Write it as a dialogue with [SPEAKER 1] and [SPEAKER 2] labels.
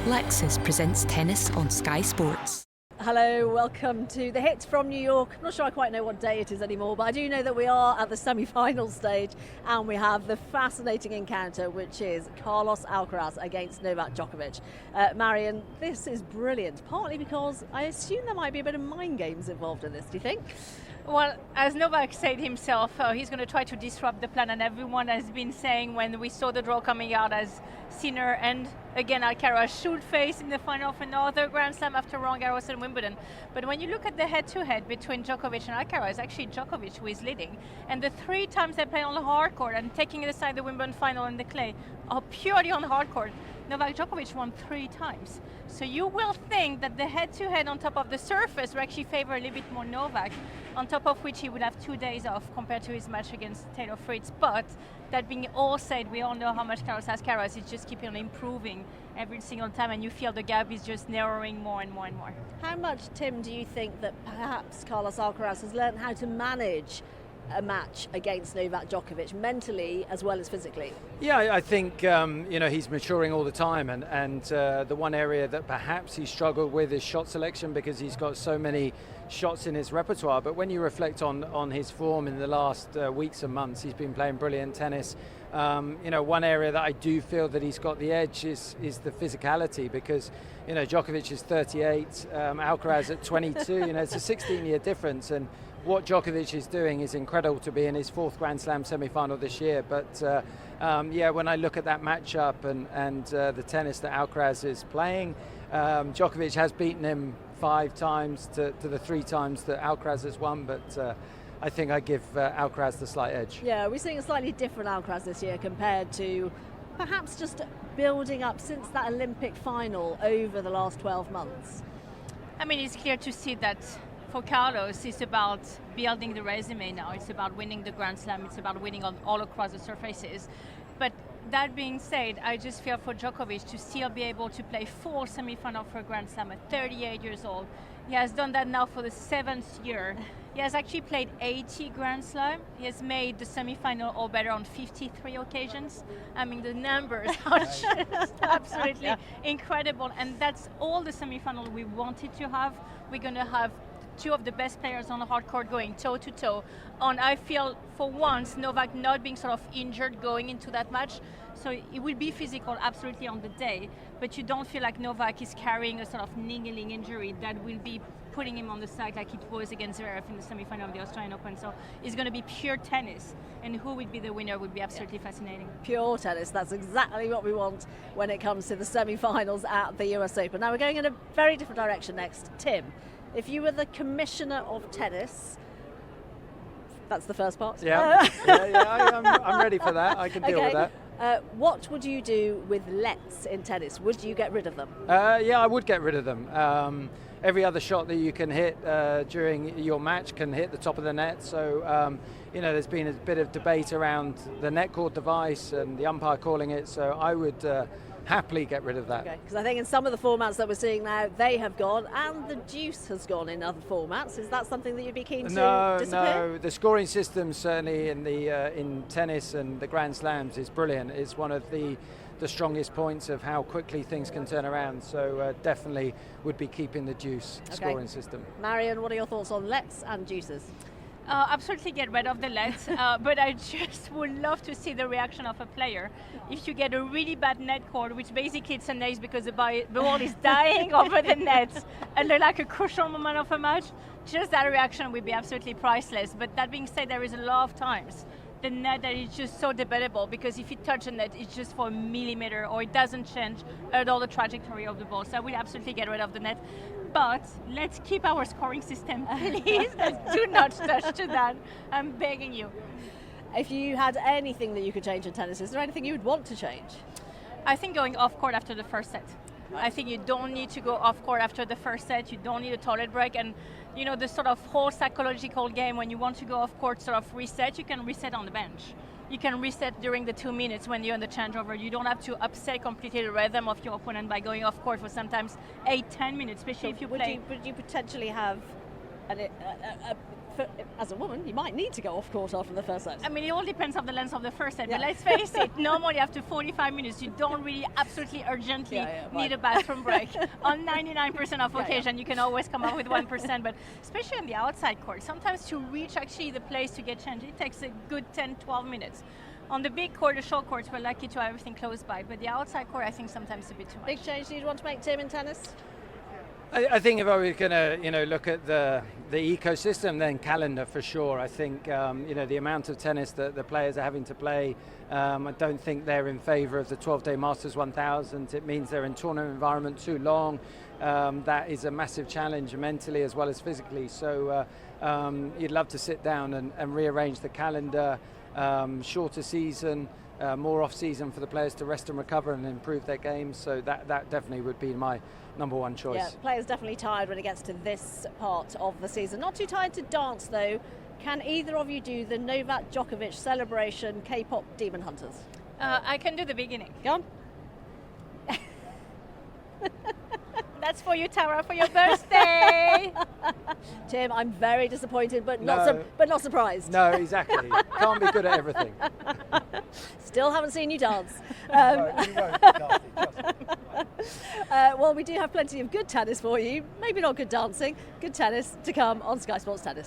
[SPEAKER 1] Lexus presents tennis on Sky Sports.
[SPEAKER 2] Hello, welcome to The Hit from New York. I'm not sure I quite know what day it is anymore, but I do know that we are at the semi-final stage and we have the fascinating encounter, which is Carlos Alcaraz against Novak Djokovic. Marion, this is brilliant, partly because I assume there might be a bit of mind games involved in this, do you think?
[SPEAKER 3] Well, as Novak said himself, he's going to try to disrupt the plan, and everyone has been saying when we saw the draw coming out as Sinner and again Alcaraz should face in the final of another Grand Slam after Roland Garros and Wimbledon. But when you look at the head-to-head between Djokovic and Alcaraz, actually Djokovic who is leading, and the 3 times they play on the hard court and taking aside the Wimbledon final in the clay are purely on hard court. Novak Djokovic won 3 times. So you will think that the head-to-head on top of the surface will actually favor a little bit more Novak, on top of which he would have 2 days off compared to his match against Taylor Fritz. But that being all said, we all know how much Carlos Alcaraz is just keeping on improving every single time, and you feel the gap is just narrowing more and more and more.
[SPEAKER 2] How much, Tim, do you think that perhaps Carlos Alcaraz has learned how to manage a match against Novak Djokovic mentally as well as physically?
[SPEAKER 4] Yeah, I think he's maturing all the time, and the one area that perhaps he struggled with is shot selection because he's got so many shots in his repertoire. But when you reflect on his form in the last weeks and months, he's been playing brilliant tennis. One area that I do feel that he's got the edge is the physicality, because Djokovic is 38, Alcaraz at 22. It's a 16-year difference, and what Djokovic is doing is incredible to be in his 4th Grand Slam semi-final this year. But when I look at that matchup and the tennis that Alcaraz is playing, Djokovic has beaten him 5 times to the 3 times that Alcaraz has won. But I think I give Alcaraz the slight edge. Yeah,
[SPEAKER 2] we're seeing a slightly different Alcaraz this year compared to perhaps just building up since that Olympic final over the last 12 months.
[SPEAKER 3] I mean, it's clear to see that for Carlos, it's about building the resume now. It's about winning the Grand Slam. It's about winning on all across the surfaces. But that being said, I just feel for Djokovic to still be able to play 4 semi-final for Grand Slam at 38 years old. He has done that now for the 7th year. He has actually played 80 Grand Slam. He has made the semi-final or better on 53 occasions. I mean, the numbers are just absolutely incredible. And that's all the semi-final we wanted to have. We're going to have 2 of the best players on the hard court going toe-to-toe. And I feel, for once, Novak not being sort of injured going into that match. So it will be physical, absolutely, on the day. But you don't feel like Novak is carrying a sort of niggling injury that will be putting him on the side like it was against Zverev in the semi-final of the Australian Open. So it's going to be pure tennis. And who would be the winner would be absolutely fascinating.
[SPEAKER 2] Pure tennis, that's exactly what we want when it comes to the semi-finals at the US Open. Now we're going in a very different direction next. Tim, if you were the commissioner of tennis, that's the first part.
[SPEAKER 4] I'm ready for that. I can deal with that.
[SPEAKER 2] What would you do with lets in tennis? Would you get rid of them?
[SPEAKER 4] I would get rid of them. Every other shot that you can hit during your match can hit the top of the net. So, there's been a bit of debate around the net court device and the umpire calling it. So I would happily get rid of that.
[SPEAKER 2] Okay, because I think in some of the formats that we're seeing now, they have gone, and the deuce has gone in other formats. Is that something that you'd be keen to disappear?
[SPEAKER 4] No. The scoring system certainly in tennis and the Grand Slams is brilliant. It's one of the strongest points of how quickly things can turn around. So definitely would be keeping the deuce scoring system.
[SPEAKER 2] Marion, what are your thoughts on lets and deuces?
[SPEAKER 3] Absolutely get rid of the lets, but I just would love to see the reaction of a player. If you get a really bad net court, which basically it's a nace because the ball is dying over the net, and they're like a crucial moment of a match, just that reaction would be absolutely priceless. But that being said, there is a lot of times the net that is just so debatable, because if you touch the net, it's just for a millimeter, or it doesn't change at all the trajectory of the ball. So I will absolutely get rid of the net. But let's keep our scoring system, please. Do not touch to that. I'm begging you.
[SPEAKER 2] If you had anything that you could change in tennis, is there anything you would want to change?
[SPEAKER 3] I think going off court after the first set. I think you don't need to go off court after the first set. You don't need a toilet break. And the sort of whole psychological game, when you want to go off court, sort of reset, you can reset on the bench. You can reset during the 2 minutes when you're in the changeover. You don't have to upset completely the rhythm of your opponent by going off court for sometimes 8-10 minutes, especially if you play.
[SPEAKER 2] Would you potentially have a as a woman, you might need to go off court after the first set.
[SPEAKER 3] I mean, it all depends on the length of the first set,
[SPEAKER 2] Yeah.
[SPEAKER 3] but let's face it, normally after 45 minutes, you don't really absolutely urgently need a bathroom break. On 99% of occasion, you can always come up with 1%, but especially on the outside court, sometimes to reach actually the place to get changed, it takes a good 10, 12 minutes. On the big court, the short courts, we're lucky to have everything close by, but the outside court, I think sometimes a bit too much.
[SPEAKER 2] Big change you'd want to make, Tim, in tennis?
[SPEAKER 4] I think if I was going to, look at the ecosystem, then calendar for sure. I think, the amount of tennis that the players are having to play, I don't think they're in favour of the 12-day Masters 1000. It means they're in tournament environment too long. That is a massive challenge mentally as well as physically. So you'd love to sit down and rearrange the calendar, shorter season, more off-season for the players to rest and recover and improve their games. So that definitely would be my number one choice.
[SPEAKER 2] Yeah, players definitely tired when it gets to this part of the season. Not too tired to dance, though. Can either of you do the Novak Djokovic celebration KPop Demon Hunters?
[SPEAKER 3] I can do the beginning.
[SPEAKER 2] Go on.
[SPEAKER 3] That's for you, Tara, for your birthday.
[SPEAKER 2] Tim, I'm very disappointed, but
[SPEAKER 4] No.
[SPEAKER 2] not surprised.
[SPEAKER 4] No, exactly. Can't be good at everything.
[SPEAKER 2] Still haven't seen you dance.
[SPEAKER 5] No, you won't, Karthi, trust me.
[SPEAKER 2] Well, we do have plenty of good tennis for you. Maybe not good dancing, good tennis to come on Sky Sports Tennis.